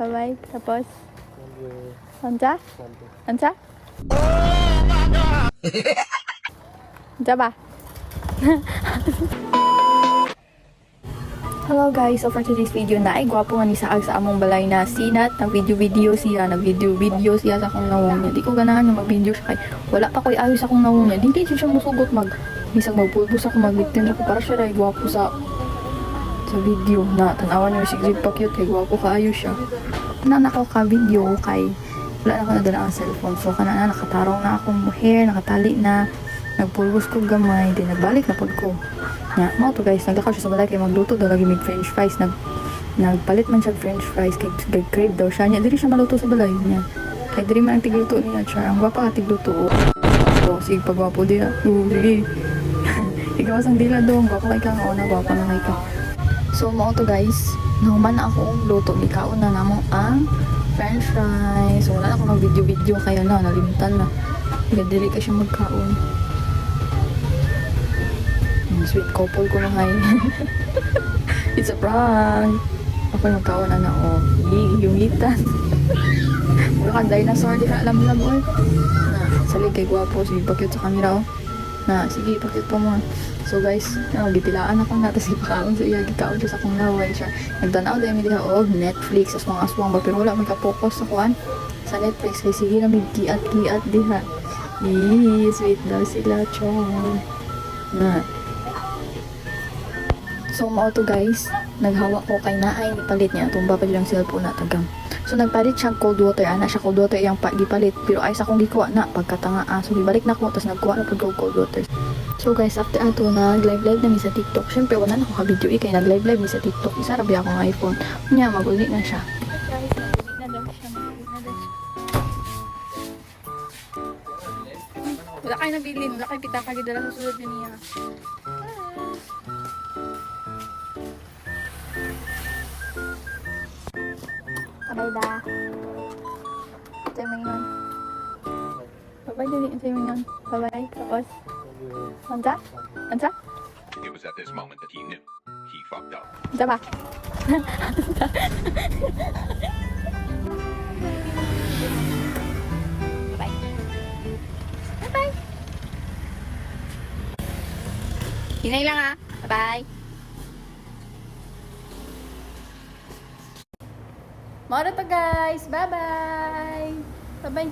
Bye-bye. Tapos, Ansa? Ansa? Ansa ba? Hello guys, so for today's video na ay gwapo nga ni Saag sa among balay na sinat, nag-video siya sa akong nawong niya. Di ko ganahan yung mag-video siya kay wala pa ko'y ayos akong nawong niya. Di siya musugot bisag magpulbos ako mag-victim ako para siya ay gwapo sa video na tanawan niyo si Grip pa cute kay gwapo kaayo siya. Nako ka video kay wala na ko nadala ang cellphone. So kanana nakatarong na akong hair, nakatali na, nagpulbos ko gamay, din nagbalik na pod ko. Nga, mo to guys, nagdaka siya sa balay kay magluto daw lagi may french fries. Nagpalit man siya french fries kay crave daw siya. Nya, diri siya maluto sa balay niya. Kay diri man ang tigluto niya siya. Ang gwapa ka tigluto. So, sige pagwapo diya. Sige. Ikaw sang dila daw. Ang gwapa kay ka. O na, gwapa na kay ka. So, mo to guys, nahuman na ako luto. Ikaw na namong ang french fries. So, wala na ako mag-video-video kaya na. Nalimutan na. Diri ka siya magkaon. Sweet couple ko na ngayon. It's a prank. Ako magkawan na o. Yung hitan. Mula kang dinosaur. Di ka alam boy. Salig kay gwapo. Sige, pakit sa camera o. Sige, pakit pa mo. So guys, gitilaan ako na. Tapos ipakaon sa iya. Gikaon siya sa akong laway siya. Nagtanaw dahil may diha o. Netflix. Aswang-aswang ba. Pero wala magka-focus sa kuan. Sa Netflix. Kaya sige na may kiat-kiat diha. Sweet daw sila. Chong. So, mao to guys, naghawa ko kay naay, ipalit niya. Tumba pa yung cellphone na tagang. So, nagpalit siya cold water. Ana siya cold water yung gipalit. Pero ay sa akong gikuha na, pagkatanga. So, ibalik na ko, tapos nagkuha na po cold water. So, guys, after ato, nag-live na mi sa TikTok. Siyempre, wala na ako ka-video kay nag-live mi sa TikTok. Isa rabi akong iPhone. Kanya, mag-uli na siya. Wala kayo nabilin. Wala kayo pitaka. Gidala sa sulod niya. Bye da. Ito mo yun. Bye-bye dali. Ito mo yun. Bye-bye. Tapos. Ansa? Ansa? It was at this moment that he knew he fucked up. Ansa ba? Bye-bye. Bye-bye. Hinay lang ha. Bye-bye. Mara to guys. Bye-bye. Bye-bye.